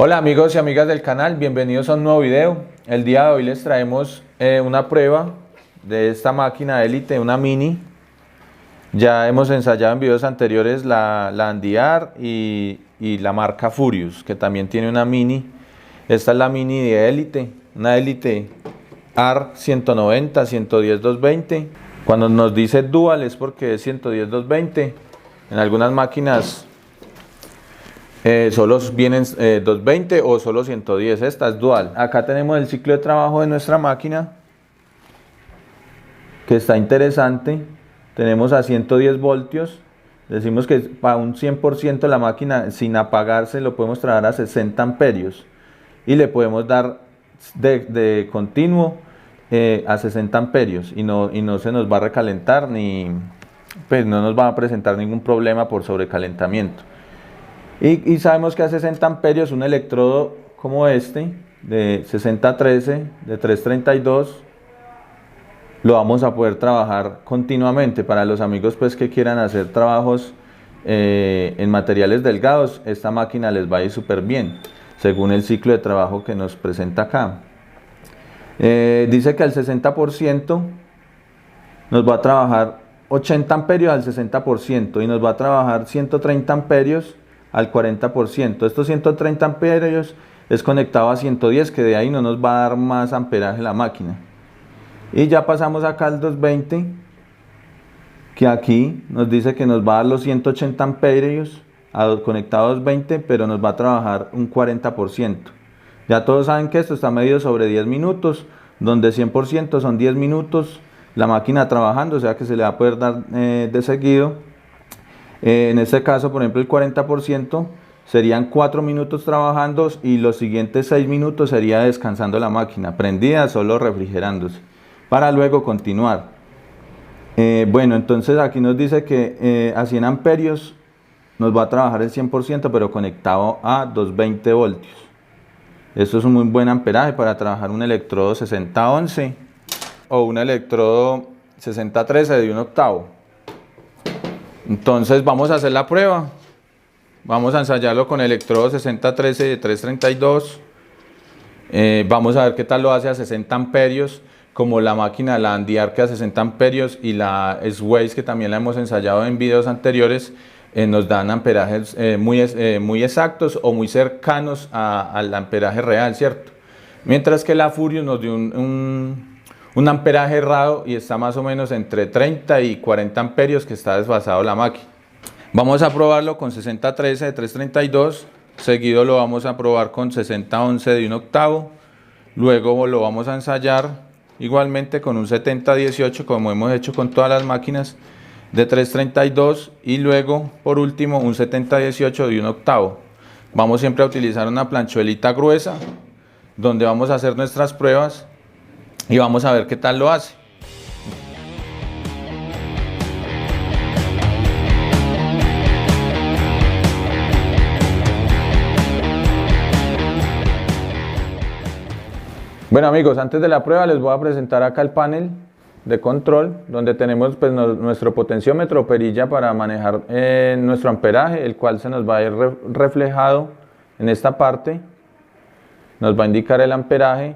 Hola amigos y amigas del canal, bienvenidos a un nuevo video. El día de hoy les traemos una prueba de esta máquina Elite, una Mini. Ya hemos ensayado en videos anteriores la Andiar y la marca Furious, que también tiene una Mini. Esta es la Mini de Elite, una Elite AR 190, 110, 220. Cuando nos dice Dual es porque es 110, 220. En algunas máquinas solo vienen 220 o solo 110, esta es dual. Acá tenemos el ciclo de trabajo de nuestra máquina, que está interesante. Tenemos a 110 voltios, decimos que para un 100% la máquina sin apagarse lo podemos trabajar a 60 amperios y le podemos dar de continuo a 60 amperios y no se nos va a recalentar ni pues no nos va a presentar ningún problema por sobrecalentamiento. Y sabemos que a 60 amperios un electrodo como este, de 6013, de 332, lo vamos a poder trabajar continuamente. Para los amigos pues que quieran hacer trabajos en materiales delgados, esta máquina les va a ir súper bien, según el ciclo de trabajo que nos presenta acá. Dice que al 60% nos va a trabajar 80 amperios al 60% y nos va a trabajar 130 amperios al 40%. Estos 130 amperios es conectado a 110, que de ahí no nos va a dar más amperaje la máquina. Y ya pasamos acá al 220, que aquí nos dice que nos va a dar los 180 amperios conectado a 220, pero nos va a trabajar un 40%. Ya todos saben que esto está medido sobre 10 minutos, donde 100% son 10 minutos la máquina trabajando, o sea que se le va a poder dar de seguido. En este caso, por ejemplo, el 40% serían 4 minutos trabajando y los siguientes 6 minutos sería descansando la máquina, prendida, solo refrigerándose, para luego continuar. Bueno, entonces aquí nos dice que a 100 amperios nos va a trabajar el 100%, pero conectado a 220 voltios. Esto es un muy buen amperaje para trabajar un electrodo 6011 o un electrodo 6013 de 1/8. Entonces vamos a hacer la prueba. Vamos a ensayarlo con electrodo 6013 de 332. Vamos a ver qué tal lo hace a 60 amperios, como la máquina, la Andiar, que a 60 amperios, y la Sways, que también la hemos ensayado en videos anteriores, nos dan amperajes muy exactos o muy cercanos al amperaje real, ¿cierto? Mientras que la Furious nos dio un amperaje errado y está más o menos entre 30 y 40 amperios, que está desfasado la máquina. Vamos a probarlo con 6013 de 332, seguido lo vamos a probar con 6011 de 1/8, luego lo vamos a ensayar igualmente con un 7018, como hemos hecho con todas las máquinas de 332, y luego por último un 7018 de 1/8. Vamos siempre a utilizar una planchuelita gruesa donde vamos a hacer nuestras pruebas y vamos a ver qué tal lo hace. Bueno amigos, antes de la prueba les voy a presentar acá el panel de control, donde tenemos pues nuestro potenciómetro, perilla para manejar nuestro amperaje, el cual se nos va a ir reflejado en esta parte, nos va a indicar el amperaje.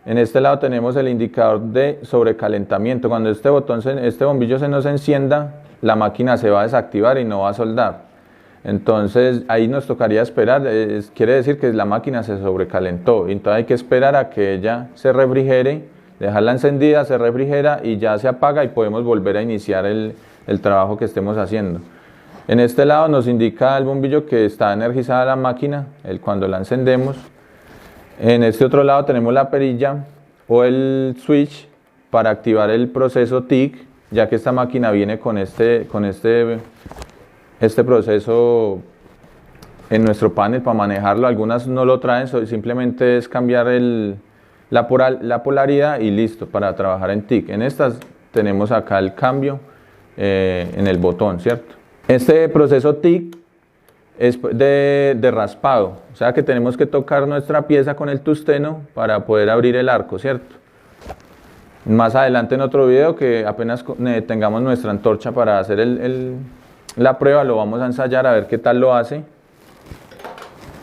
En este lado tenemos el indicador de sobrecalentamiento. Cuando este bombillo se nos encienda, la máquina se va a desactivar y no va a soldar. Entonces ahí nos tocaría esperar, quiere decir que la máquina se sobrecalentó. Entonces hay que esperar a que ella se refrigere, dejarla encendida, se refrigera y ya se apaga y podemos volver a iniciar el trabajo que estemos haciendo. En este lado nos indica el bombillo que está energizada la máquina, cuando la encendemos. En este otro lado tenemos la perilla o el switch para activar el proceso TIC, ya que esta máquina viene con este proceso en nuestro panel para manejarlo. Algunas no lo traen, simplemente es cambiar la polaridad y listo para trabajar en TIC. En estas tenemos acá el cambio en el botón, ¿cierto? Este proceso TIC es de raspado, o sea que tenemos que tocar nuestra pieza con el tusteno para poder abrir el arco, ¿cierto? Más adelante en otro video, que apenas tengamos nuestra antorcha para hacer la prueba, lo vamos a ensayar a ver qué tal lo hace.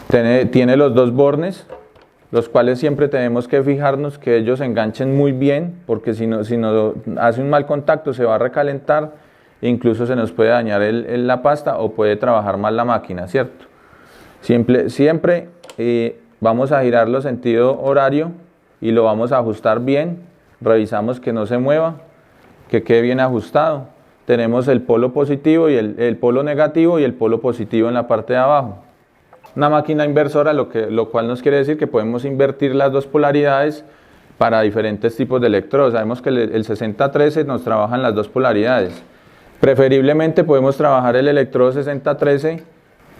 Tiene los dos bornes, los cuales siempre tenemos que fijarnos que ellos enganchen muy bien, porque si no hace un mal contacto se va a recalentar, e incluso se nos puede dañar la pasta o puede trabajar mal la máquina, ¿cierto? Siempre vamos a girarlo sentido horario y lo vamos a ajustar bien, revisamos que no se mueva, que quede bien ajustado. Tenemos el polo positivo y el polo negativo y el polo positivo en la parte de abajo. Una máquina inversora, lo cual nos quiere decir que podemos invertir las dos polaridades para diferentes tipos de electrodos. Sabemos que el 6013 nos trabaja en las dos polaridades. Preferiblemente podemos trabajar el electrodo 6013,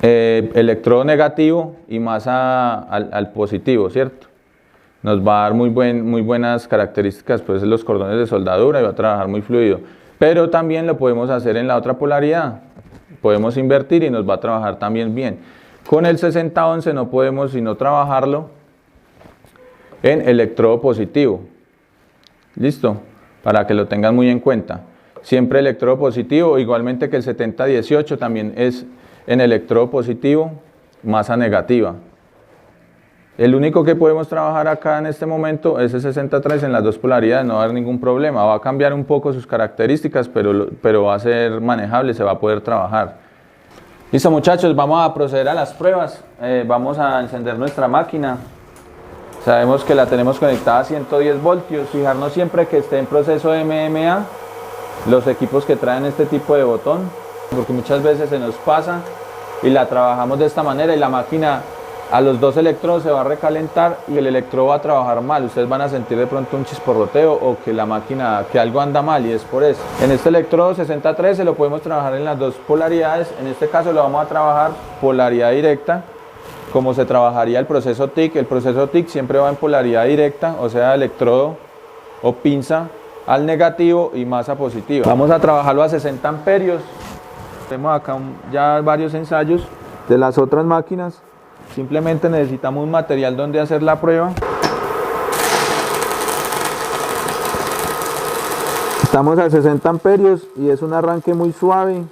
electrodo negativo y más al positivo, ¿cierto? Nos va a dar muy buenas características, pues los cordones de soldadura, y va a trabajar muy fluido. Pero también lo podemos hacer en la otra polaridad. Podemos invertir y nos va a trabajar también bien. Con el 6011 no podemos sino trabajarlo en electrodo positivo. ¿Listo? Para que lo tengan muy en cuenta. Siempre electrodo positivo, igualmente que el 7018 también es en electrodo positivo, masa negativa. El único que podemos trabajar acá en este momento es el 63 en las dos polaridades, no va a haber ningún problema. Va a cambiar un poco sus características, pero va a ser manejable, se va a poder trabajar. Listo, muchachos, vamos a proceder a las pruebas. Vamos a encender nuestra máquina. Sabemos que la tenemos conectada a 110 voltios. Fijarnos siempre que esté en proceso de MMA los equipos que traen este tipo de botón, porque muchas veces se nos pasa y la trabajamos de esta manera y la máquina a los dos electrodos se va a recalentar y el electrodo va a trabajar mal. Ustedes van a sentir de pronto un chisporroteo o que la máquina, que algo anda mal, y es por eso. En este electrodo 6013 lo podemos trabajar en las dos polaridades. En este caso lo vamos a trabajar polaridad directa, como se trabajaría el proceso TIC. El proceso TIC siempre va en polaridad directa, o sea, electrodo o pinza al negativo y masa positiva. Vamos a trabajarlo a 60 amperios. Tenemos acá ya varios ensayos de las otras máquinas. Simplemente necesitamos un material donde hacer la prueba. Estamos a 60 amperios y es un arranque muy suave.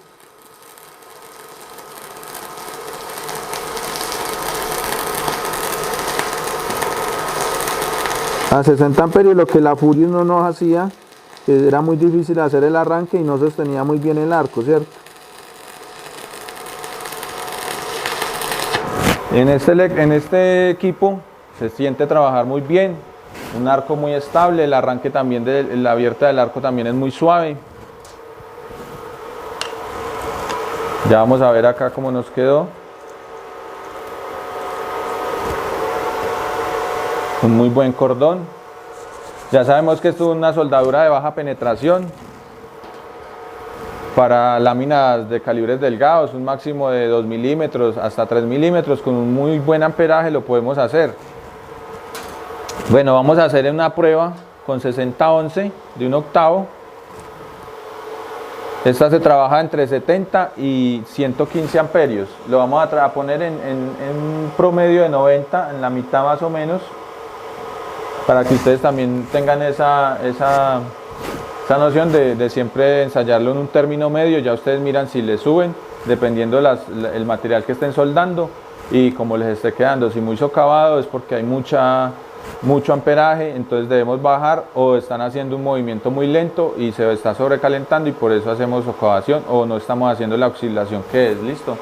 A 60 amperios, lo que la Furious no nos hacía, que era muy difícil hacer el arranque y no sostenía muy bien el arco, ¿cierto? En este equipo se siente trabajar muy bien, un arco muy estable, el arranque también de la abierta del arco también es muy suave. Ya vamos a ver acá cómo nos quedó. Un muy buen cordón. Ya sabemos que esto es una soldadura de baja penetración para láminas de calibres delgados, un máximo de 2 milímetros hasta 3 milímetros, con un muy buen amperaje lo podemos hacer. Bueno, vamos a hacer una prueba con 6011 de 1/8. Esta se trabaja entre 70 y 115 amperios. Lo vamos a poner en un promedio de 90, en la mitad más o menos, para que ustedes también tengan esa noción de siempre ensayarlo en un término medio. Ya ustedes miran si le suben, dependiendo el material que estén soldando y cómo les esté quedando. Si muy socavado es porque hay mucho amperaje, entonces debemos bajar, o están haciendo un movimiento muy lento y se está sobrecalentando y por eso hacemos socavación o no estamos haciendo la oscilación que es. Listo.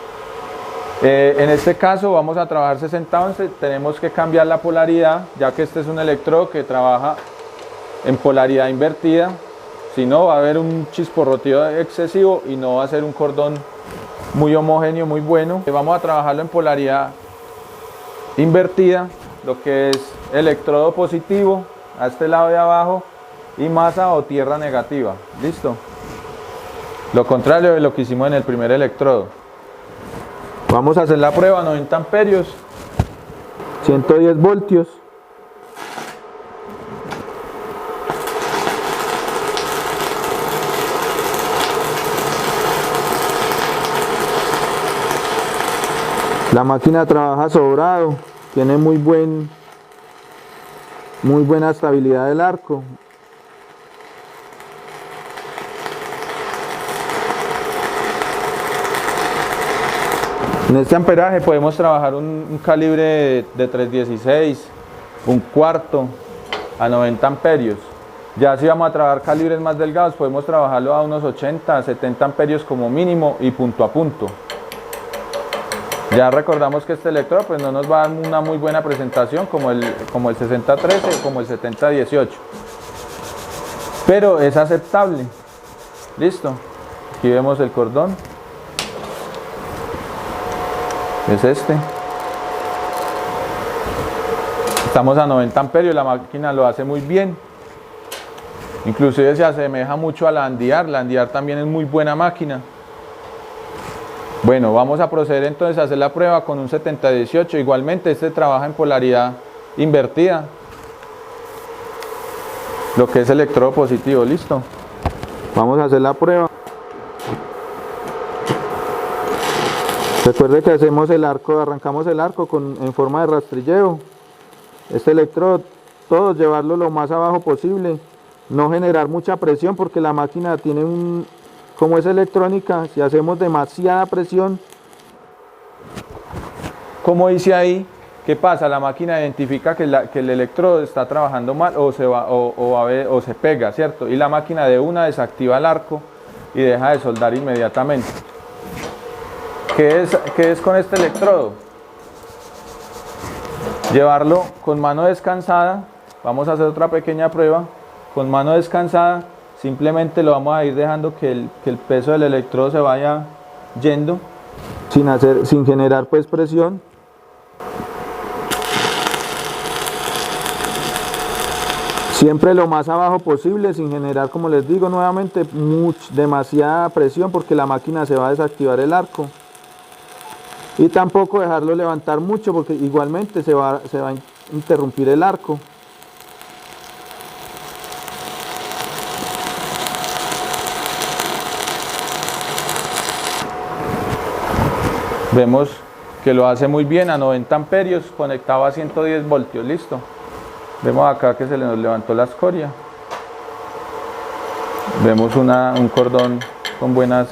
En este caso vamos a trabajar 6011, tenemos que cambiar la polaridad, ya que este es un electrodo que trabaja en polaridad invertida. Si no, va a haber un chisporroteo excesivo y no va a ser un cordón muy homogéneo, muy bueno. Vamos a trabajarlo en polaridad invertida, lo que es electrodo positivo a este lado de abajo y masa o tierra negativa. Listo. Lo contrario de lo que hicimos en el primer electrodo. Vamos a hacer la prueba a 90 amperios, 110 voltios. La máquina trabaja sobrado, tiene muy buena estabilidad del arco. En este amperaje podemos trabajar un calibre de 316, un cuarto a 90 amperios. Ya si vamos a trabajar calibres más delgados, podemos trabajarlo a unos 80, 70 amperios como mínimo y punto a punto. Ya recordamos que este electrodo pues no nos va a dar una muy buena presentación como el 6013 o como el 7018. Pero es aceptable. Listo. Aquí vemos el cordón. Es este. Estamos a 90 amperios, la máquina lo hace muy bien. Inclusive se asemeja mucho a la Andiar. La Andiar también es muy buena máquina. Bueno, vamos a proceder entonces a hacer la prueba con un 7018. Igualmente este trabaja en polaridad invertida, lo que es electrodo positivo. Listo. Vamos a hacer la prueba. Recuerde que hacemos el arco, arrancamos el arco en forma de rastrilleo. Este electrodo, todo llevarlo lo más abajo posible, no generar mucha presión porque la máquina tiene como es electrónica, si hacemos demasiada presión, como dice ahí, ¿qué pasa? La máquina identifica que el electrodo está trabajando mal o se pega, ¿cierto? Y la máquina de una desactiva el arco y deja de soldar inmediatamente. ¿Qué es con este electrodo? Llevarlo con mano descansada. Vamos a hacer otra pequeña prueba. Con mano descansada, simplemente lo vamos a ir dejando que el peso del electrodo se vaya yendo sin generar pues presión. Siempre lo más abajo posible, sin generar, como les digo nuevamente, demasiada presión porque la máquina se va a desactivar el arco. Y tampoco dejarlo levantar mucho porque igualmente se va a interrumpir el arco. Vemos que lo hace muy bien a 90 amperios, conectado a 110 voltios, listo. Vemos acá que se nos levantó la escoria. Vemos un cordón con buenas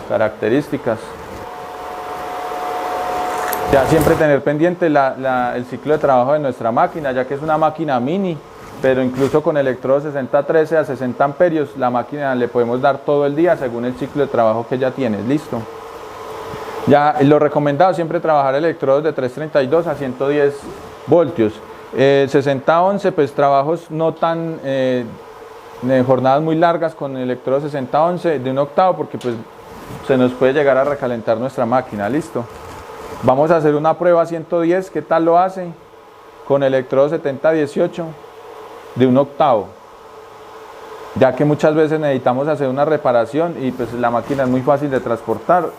características. Ya siempre tener pendiente el ciclo de trabajo de nuestra máquina, ya que es una máquina mini, pero incluso con electrodo 6013 a 60 amperios, la máquina le podemos dar todo el día según el ciclo de trabajo que ya tienes, listo. Ya lo recomendado siempre trabajar electrodos de 332 a 110 voltios. 6011 pues trabajos no tan jornadas muy largas con electrodo 6011 de un octavo porque pues se nos puede llegar a recalentar nuestra máquina, listo. Vamos a hacer una prueba a 110, ¿qué tal lo hace? Con electrodo 7018 de un octavo, ya que muchas veces necesitamos hacer una reparación y pues la máquina es muy fácil de transportar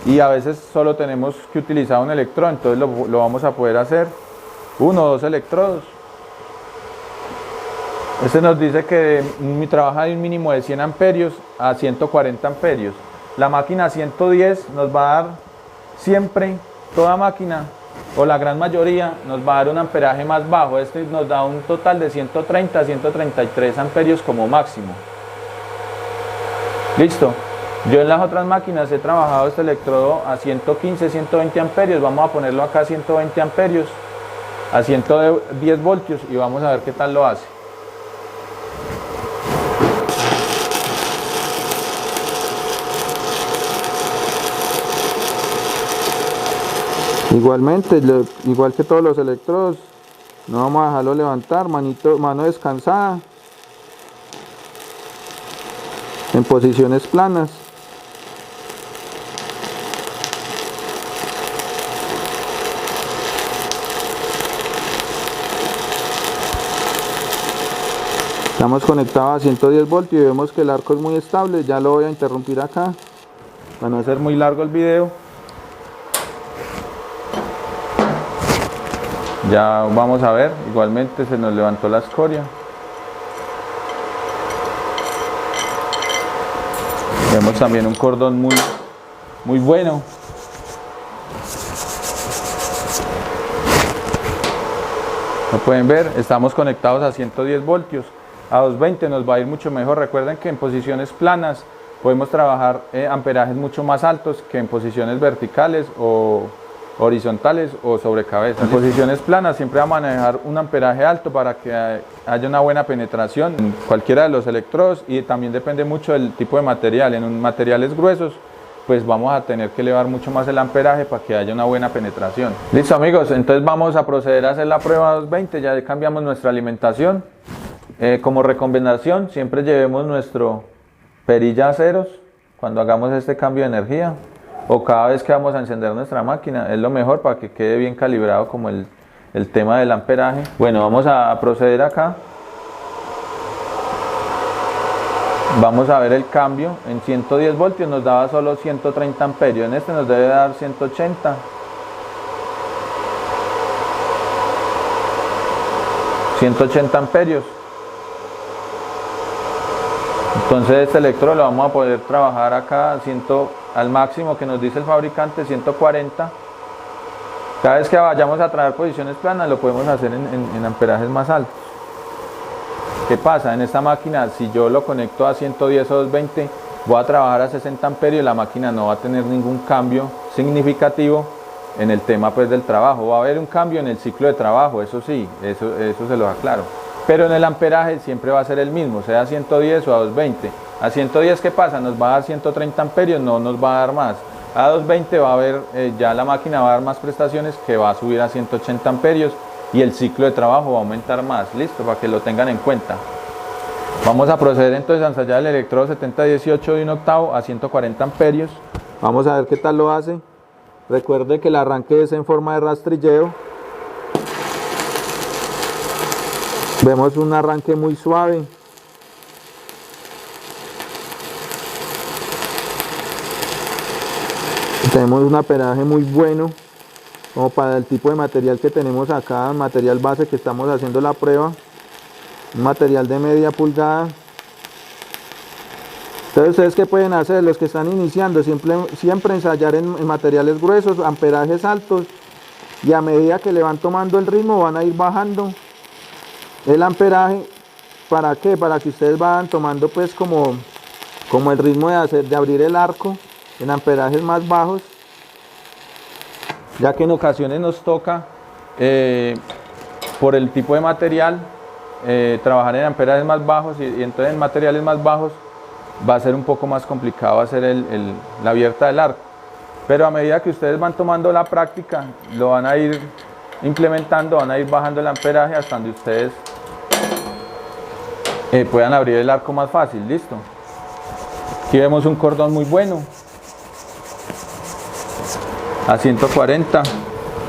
y a veces solo tenemos que utilizar un electrodo, entonces lo vamos a poder hacer 1 o 2 electrodos. Este nos dice que mi trabaja de un mínimo de 100 amperios a 140 amperios. La máquina 110 nos va a dar siempre, toda máquina o la gran mayoría nos va a dar un amperaje más bajo. Este nos da un total de 130 a 133 amperios como máximo. Listo. Yo en las otras máquinas he trabajado este electrodo a 115, 120 amperios. Vamos a ponerlo acá a 120 amperios, a 110 voltios y vamos a ver qué tal lo hace. Igualmente, igual que todos los electrodos, no vamos a dejarlo levantar, mano descansada, en posiciones planas. Estamos conectados a 110 voltios y vemos que el arco es muy estable. Ya lo voy a interrumpir acá para no hacer muy largo el video. Ya vamos a ver, igualmente se nos levantó la escoria. Vemos también un cordón muy bueno. Como pueden ver, estamos conectados a 110 voltios. A 220 nos va a ir mucho mejor. Recuerden que en posiciones planas podemos trabajar amperajes mucho más altos que en posiciones verticales o horizontales o sobre cabeza. En posiciones planas siempre vamos a manejar un amperaje alto para que haya una buena penetración en cualquiera de los electrodos, y también depende mucho del tipo de material. En materiales gruesos pues vamos a tener que elevar mucho más el amperaje para que haya una buena penetración. Listo amigos, entonces vamos a proceder a hacer la prueba 220, ya cambiamos nuestra alimentación. Como recomendación, siempre llevemos nuestro perilla a ceros cuando hagamos este cambio de energía, o cada vez que vamos a encender nuestra máquina, es lo mejor para que quede bien calibrado como el tema del amperaje. Bueno, vamos a proceder acá. Vamos a ver el cambio. En 110 voltios nos daba solo 130 amperios, en este nos debe dar 180. 180 amperios. Entonces este electrodo lo vamos a poder trabajar acá al máximo que nos dice el fabricante, 140. Cada vez que vayamos a traer posiciones planas lo podemos hacer en amperajes más altos. ¿Qué pasa? En esta máquina, si yo lo conecto a 110 o 220, voy a trabajar a 60 amperios y la máquina no va a tener ningún cambio significativo en el tema pues del trabajo. Va a haber un cambio en el ciclo de trabajo, eso sí, eso se lo aclaro. Pero en el amperaje siempre va a ser el mismo, sea a 110 o a 220. A 110, ¿qué pasa? Nos va a dar 130 amperios, no nos va a dar más. A 220 va a haber, ya la máquina va a dar más prestaciones, que va a subir a 180 amperios y el ciclo de trabajo va a aumentar más. Listo, para que lo tengan en cuenta. Vamos a proceder entonces a ensayar el electrodo 7018 de 1/8 a 140 amperios. Vamos a ver qué tal lo hace. Recuerde que el arranque es en forma de rastrilleo. Vemos un arranque muy suave. Tenemos un amperaje muy bueno, como para el tipo de material que tenemos acá, material base que estamos haciendo la prueba. Un material de media pulgada. Entonces, ¿ustedes qué pueden hacer? Los que están iniciando, siempre ensayar en materiales gruesos, amperajes altos, y a medida que le van tomando el ritmo van a ir bajando el amperaje. ¿Para qué? Para que ustedes vayan tomando pues como el ritmo de abrir el arco en amperajes más bajos, ya que en ocasiones nos toca por el tipo de material trabajar en amperajes más bajos, y entonces en materiales más bajos va a ser un poco más complicado hacer la abierta del arco. Pero a medida que ustedes van tomando la práctica, lo van a ir implementando, van a ir bajando el amperaje hasta donde ustedes puedan abrir el arco más fácil. Listo. Aquí vemos un cordón muy bueno a 140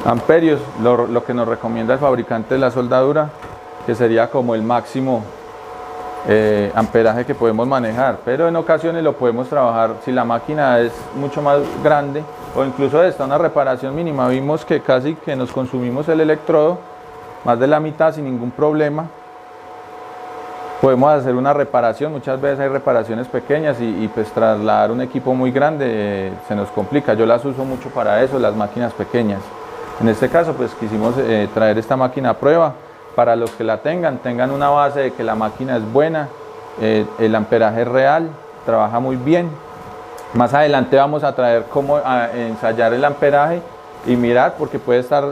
amperios, lo que nos recomienda el fabricante de la soldadura, que sería como el máximo amperaje que podemos manejar. Pero en ocasiones lo podemos trabajar, si la máquina es mucho más grande, o incluso una reparación mínima. Vimos que casi que nos consumimos el electrodo, más de la mitad sin ningún problema. Podemos hacer una reparación. Muchas veces hay reparaciones pequeñas y pues trasladar un equipo muy grande se nos complica. Yo las uso mucho para eso, las máquinas pequeñas. En este caso pues quisimos traer esta máquina a prueba para los que la tengan una base de que la máquina es buena, el amperaje es real, trabaja muy bien. Más adelante vamos a traer cómo ensayar el amperaje y mirar, porque puede estar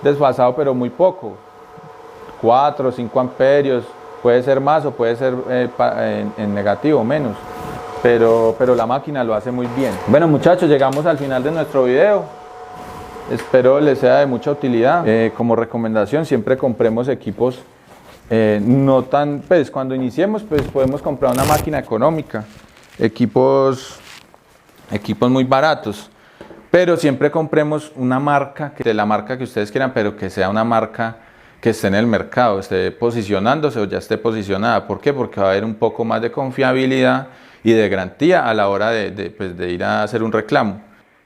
desfasado pero muy poco, 4 o 5 amperios, puede ser más o puede ser en negativo, menos, pero la máquina lo hace muy bien. Bueno muchachos, llegamos al final de nuestro video. Espero les sea de mucha utilidad. Como recomendación, siempre compremos equipos no tan, pues cuando iniciemos pues podemos comprar una máquina económica, equipos muy baratos, pero siempre compremos una marca, de la marca que ustedes quieran, pero que sea una marca que esté en el mercado, esté posicionándose o ya esté posicionada. ¿Por qué? Porque va a haber un poco más de confiabilidad y de garantía a la hora de ir a hacer un reclamo.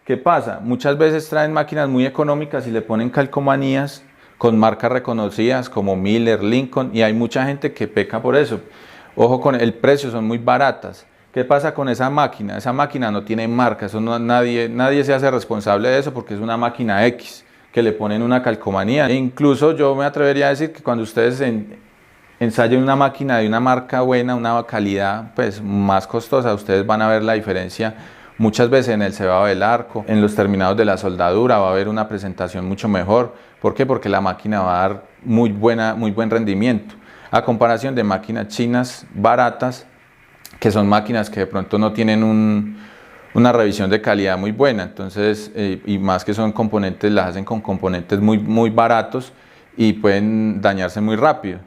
¿Qué pasa? Muchas veces traen máquinas muy económicas y le ponen calcomanías con marcas reconocidas como Miller, Lincoln, y hay mucha gente que peca por eso. Ojo con el precio, son muy baratas. ¿Qué pasa con esa máquina? Esa máquina no tiene marca, eso no, nadie se hace responsable de eso, porque es una máquina X que le ponen una calcomanía. E incluso yo me atrevería a decir que cuando ustedes ensayen una máquina de una marca buena, una calidad pues más costosa, ustedes van a ver la diferencia muchas veces en el cebado del arco, en los terminados de la soldadura va a haber una presentación mucho mejor. ¿Por qué? Porque la máquina va a dar muy buen rendimiento, a comparación de máquinas chinas baratas, que son máquinas que de pronto no tienen una revisión de calidad muy buena, entonces, y más que son componentes, las hacen con componentes muy baratos y pueden dañarse muy rápido.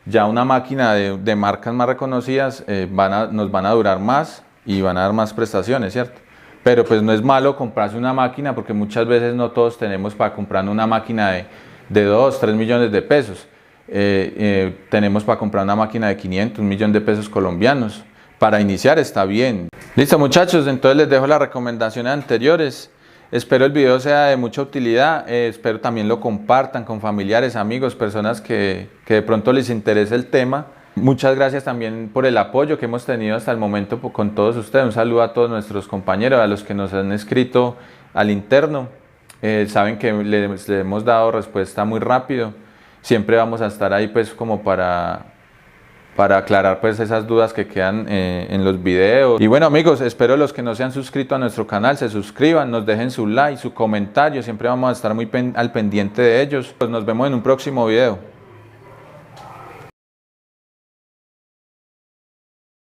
Ya una máquina de marcas más reconocidas nos van a durar más y van a dar más prestaciones, ¿cierto? Pero pues no es malo comprarse una máquina porque muchas veces no todos tenemos para comprar una máquina de 2, 3 millones de pesos. Tenemos para comprar una máquina de 500, 1 millón de pesos colombianos. Para iniciar está bien. Listo muchachos, entonces les dejo las recomendaciones anteriores. Espero el video sea de mucha utilidad, espero también lo compartan con familiares, amigos, personas que de pronto les interese el tema. Muchas gracias también por el apoyo que hemos tenido hasta el momento con todos ustedes. Un saludo a todos nuestros compañeros, a los que nos han escrito al interno. Saben que les hemos dado respuesta muy rápido. Siempre vamos a estar ahí pues como para aclarar pues esas dudas que quedan en los videos. Y bueno amigos, espero los que no se han suscrito a nuestro canal se suscriban, nos dejen su like, su comentario, siempre vamos a estar muy al pendiente de ellos. Pues nos vemos en un próximo video.